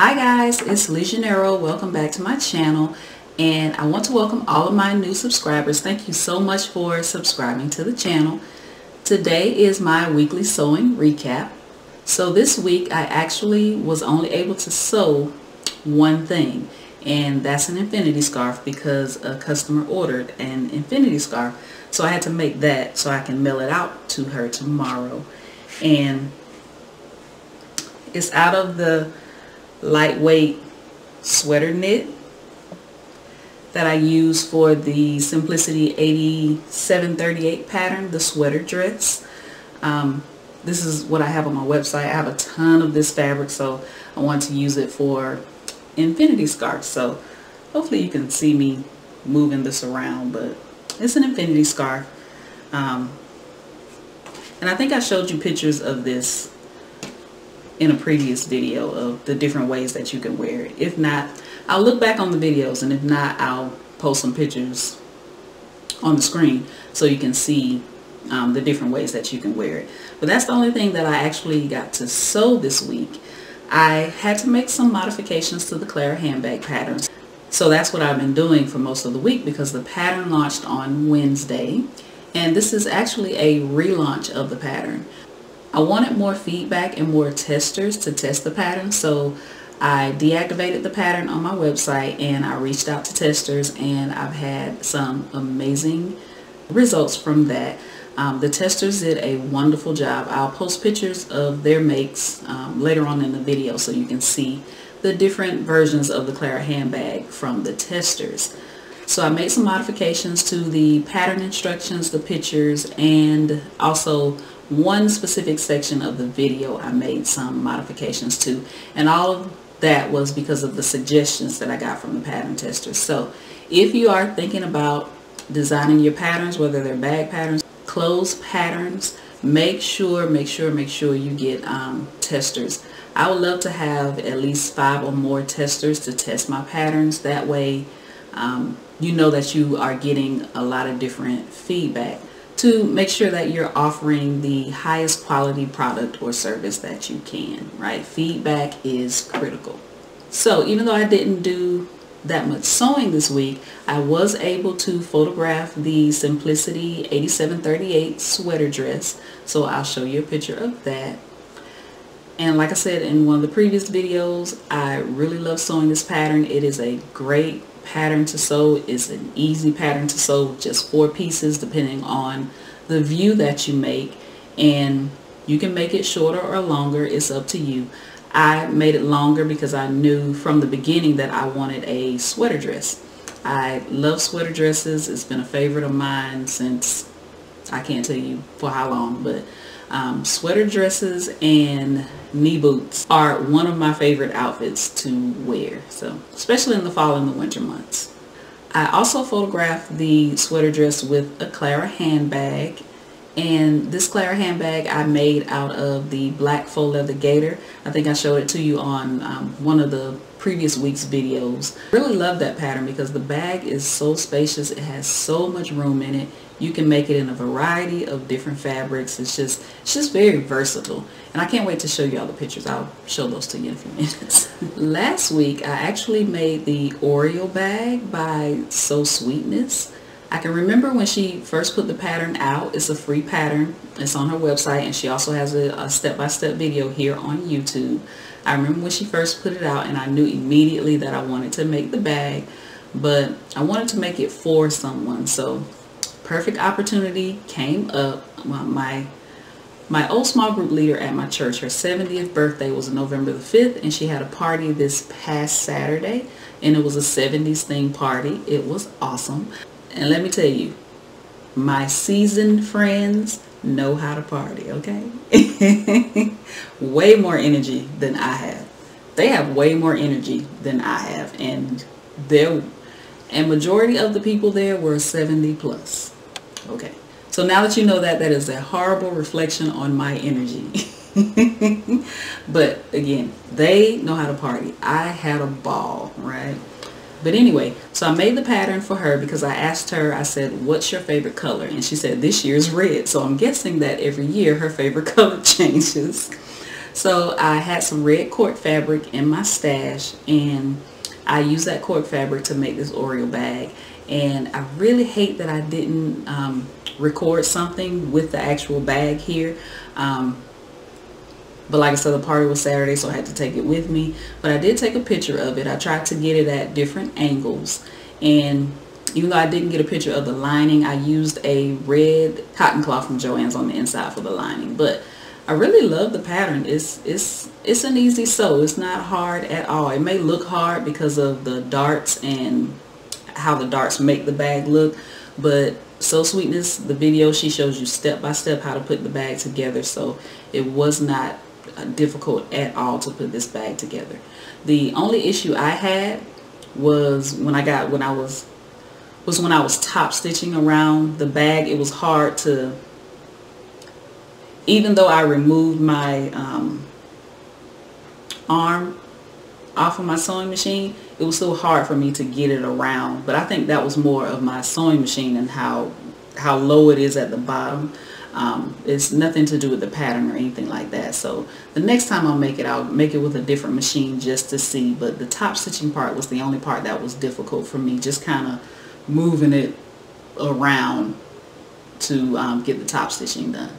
Hi guys, it's Legionero. Welcome back to my channel, and I want to welcome all of my new subscribers. Thank you so much for subscribing to the channel. Today is my weekly sewing recap. So this week I actually was only able to sew one thing, and that's an infinity scarf because a customer ordered an infinity scarf. So I had to make that so I can mail it out to her tomorrow. And it's out of the lightweight sweater knit that I use for the Simplicity 8738 pattern, the sweater dress. This is what I have on my website. I have a ton of this fabric, so I want to use it for infinity scarf. So hopefully you can see me moving this around, but it's an infinity scarf. And I think I showed you pictures of this in a previous video of the different ways that you can wear it. If not, I'll look back on the videos, and if not, I'll post some pictures on the screen so you can see the different ways that you can wear it. But that's the only thing that I actually got to sew this week. I had to make some modifications to the Clara handbag patterns. So that's what I've been doing for most of the week because the pattern launched on Wednesday, and this is actually a relaunch of the pattern. I wanted more feedback and more testers to test the pattern, so I deactivated the pattern on my website and I reached out to testers, and I've had some amazing results from that. The testers did a wonderful job. I'll post pictures of their makes later on in the video so you can see the different versions of the Clara handbag from the testers. So I made some modifications to the pattern instructions, the pictures, and also one specific section of the video I made some modifications to, and all of that was because of the suggestions that I got from the pattern testers. So if you are thinking about designing your patterns, whether they're bag patterns, clothes patterns, make sure you get testers. I would love to have at least 5 or more testers to test my patterns. That way you know that you are getting a lot of different feedback to make sure that you're offering the highest quality product or service that you can, right? Feedback is critical. So even though I didn't do that much sewing this week, I was able to photograph the Simplicity 8738 sweater dress. So I'll show you a picture of that. And like I said in one of the previous videos, I really love sewing this pattern. It is a great pattern to sew. It's an easy pattern to sew, just 4 pieces depending on the view that you make, and you can make it shorter or longer. It's up to you. I made it longer because I knew from the beginning that I wanted a sweater dress. I love sweater dresses. It's been a favorite of mine since I can't tell you for how long, but sweater dresses and knee boots are one of my favorite outfits to wear, so especially in the fall and the winter months. I also photographed the sweater dress with a Clara handbag, and this Clara handbag I made out of the black faux leather gaiter. I think I showed it to you on one of the previous week's videos. Really love that pattern because the bag is so spacious. It has so much room in it. You can make it in a variety of different fabrics. It's just very versatile, and I can't wait to show you all the pictures. I'll show those to you in a few minutes. Last week I actually made the Oreo bag by Sew Sweetness. I can remember when she first put the pattern out. It's a free pattern. It's on her website, and she also has a step-by-step video here on YouTube. I remember when she first put it out, and I knew immediately that I wanted to make the bag, but I wanted to make it for someone. So perfect opportunity came up. My old small group leader at my church, her 70th birthday was November the 5th, and she had a party this past Saturday, and it was a 70s themed party. It was awesome. And let me tell you, my seasoned friends know how to party, okay? Way more energy than I have. They have way more energy than I have, and majority of the people there were 70 plus. Okay, so now that you know that, that is a horrible reflection on my energy. But again, they know how to party. I had a ball, right? But anyway, so I made the pattern for her because I asked her, I said, what's your favorite color? And she said, this year's red. So I'm guessing that every year her favorite color changes. So I had some red cork fabric in my stash, and I used that cork fabric to make this Oreo bag. And I really hate that I didn't record something with the actual bag here. But like I said, the party was Saturday, so I had to take it with me. But I did take a picture of it. I tried to get it at different angles. And even though I didn't get a picture of the lining, I used a red cotton cloth from Joann's on the inside for the lining. But I really love the pattern. It's an easy sew. It's not hard at all. It may look hard because of the darts and how the darts make the bag look. But Sew Sweetness, the video, she shows you step by step how to put the bag together. So it was not difficult at all to put this bag together. The only issue I had was when I was top stitching around the bag. It was hard to, even though I removed my arm off of my sewing machine, it was still hard for me to get it around. But I think that was more of my sewing machine and how low it is at the bottom. It's nothing to do with the pattern or anything like that. So the next time I'll make it with a different machine just to see. But the top stitching part was the only part that was difficult for me, just kind of moving it around to get the top stitching done.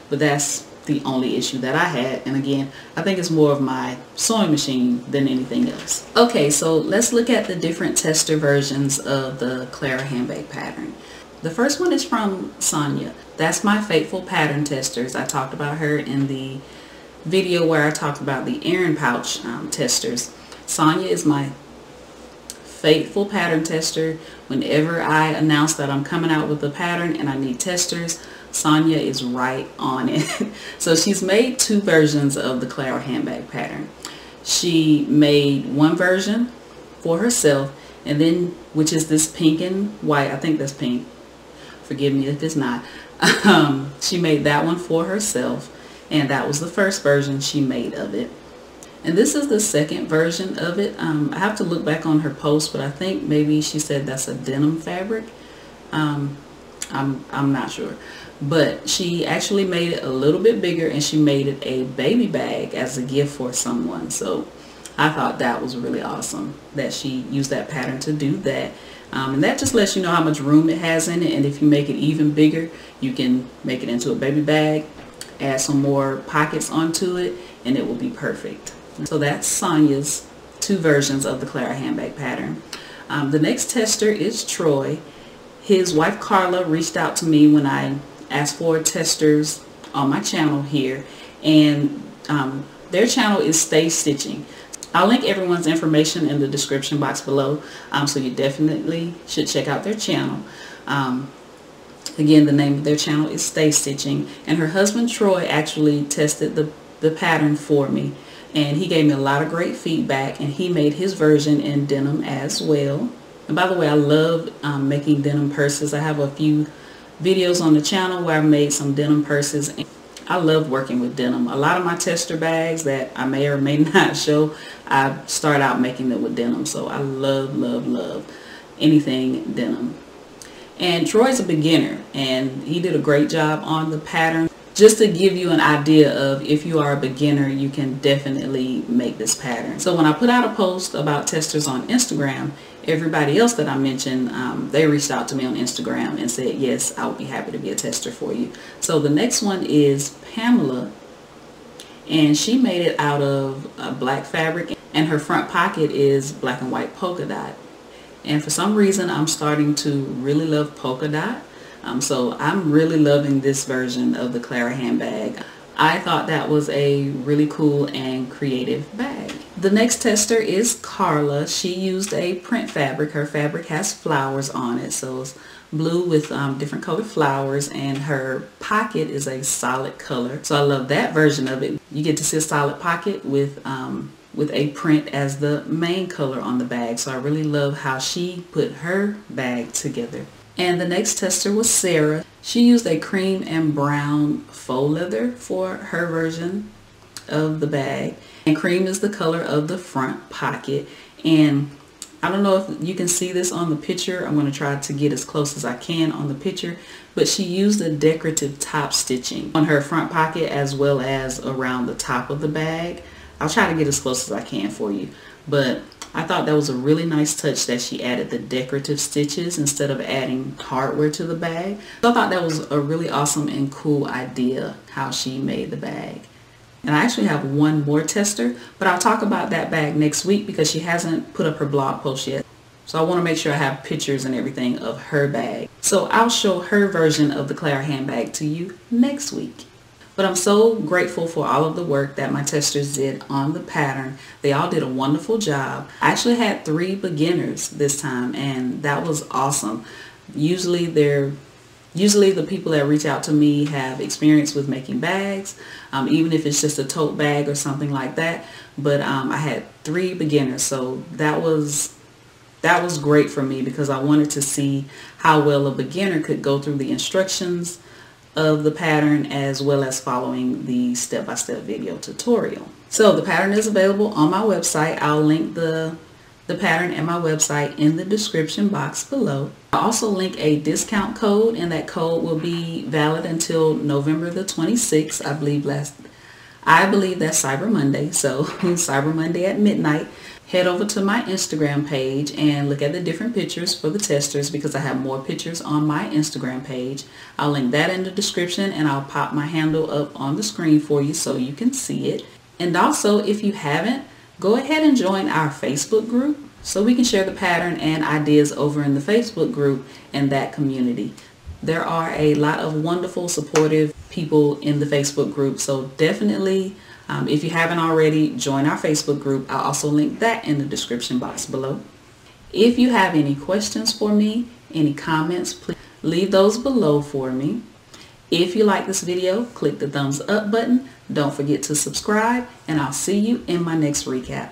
But that's the only issue that I had. And again, I think it's more of my sewing machine than anything else. Okay, so let's look at the different tester versions of the Clara handbag pattern. The first one is from Sonia. That's my faithful pattern testers. I talked about her in the video where I talked about the Aran pouch testers. Sonia is my faithful pattern tester. Whenever I announce that I'm coming out with a pattern and I need testers, Sonia is right on it. So she's made two versions of the Clara handbag pattern. She made one version for herself, and then, which is this pink and white, I think that's pink, forgive me if it's not. She made that one for herself, and that was the first version she made of it. And this is the second version of it. I have to look back on her post, but I think maybe she said that's a denim fabric. I'm not sure. But she actually made it a little bit bigger, and she made it a baby bag as a gift for someone. So I thought that was really awesome that she used that pattern to do that. And that just lets you know how much room it has in it. And if you make it even bigger, you can make it into a baby bag, add some more pockets onto it, and it will be perfect. So that's Sonia's two versions of the Clara handbag pattern. The next tester is Troy. His wife Carla reached out to me when I asked for testers on my channel here, and their channel is Stay Stitching. I'll link everyone's information in the description box below, so you definitely should check out their channel. Again, the name of their channel is Stay Stitching, and her husband Troy actually tested the pattern for me, and he gave me a lot of great feedback, and he made his version in denim as well. And by the way, I love making denim purses. I have a few videos on the channel where I've made some denim purses. And I love working with denim. A lot of my tester bags that I may or may not show, I start out making them with denim. So I love, love, love anything denim. And Troy's a beginner, and he did a great job on the pattern. Just to give you an idea of, if you are a beginner, you can definitely make this pattern. So when I put out a post about testers on Instagram, everybody else that I mentioned, they reached out to me on Instagram and said, yes, I would be happy to be a tester for you. So the next one is Pamela, and she made it out of black fabric, and her front pocket is black and white polka dot. And for some reason, I'm starting to really love polka dot. So I'm really loving this version of the Clara handbag. I thought that was a really cool and creative bag. The next tester is Carla. She used a print fabric. Her fabric has flowers on it, so it's blue with different colored flowers, and her pocket is a solid color. So I love that version of it. You get to see a solid pocket with a print as the main color on the bag. So I really love how she put her bag together. And the next tester was Sarah. She used a cream and brown faux leather for her version of the bag. And cream is the color of the front pocket. And I don't know if you can see this on the picture. I'm going to try to get as close as I can on the picture, but she used a decorative top stitching on her front pocket as well as around the top of the bag. I'll try to get as close as I can for you, but I thought that was a really nice touch that she added the decorative stitches instead of adding hardware to the bag. So I thought that was a really awesome and cool idea how she made the bag. And I actually have one more tester, but I'll talk about that bag next week because she hasn't put up her blog post yet. So I want to make sure I have pictures and everything of her bag. So I'll show her version of the Clara handbag to you next week. But I'm so grateful for all of the work that my testers did on the pattern. They all did a wonderful job. I actually had 3 beginners this time, and that was awesome. Usually the people that reach out to me have experience with making bags, even if it's just a tote bag or something like that. But I had 3 beginners, so that was great for me because I wanted to see how well a beginner could go through the instructions of the pattern as well as following the step-by-step video tutorial. So the pattern is available on my website. I'll link the pattern and my website in the description box below. I'll also link a discount code, and that code will be valid until November the 26th. I believe that's Cyber Monday. So Cyber Monday at midnight. Head over to my Instagram page and look at the different pictures for the testers because I have more pictures on my Instagram page. I'll link that in the description, and I'll pop my handle up on the screen for you so you can see it. And also, if you haven't, go ahead and join our Facebook group so we can share the pattern and ideas over in the Facebook group and that community. There are a lot of wonderful, supportive people in the Facebook group, so definitely if you haven't already, join our Facebook group. I'll also link that in the description box below. If you have any questions for me, any comments, please leave those below for me. If you like this video, click the thumbs up button. Don't forget to subscribe, and I'll see you in my next recap.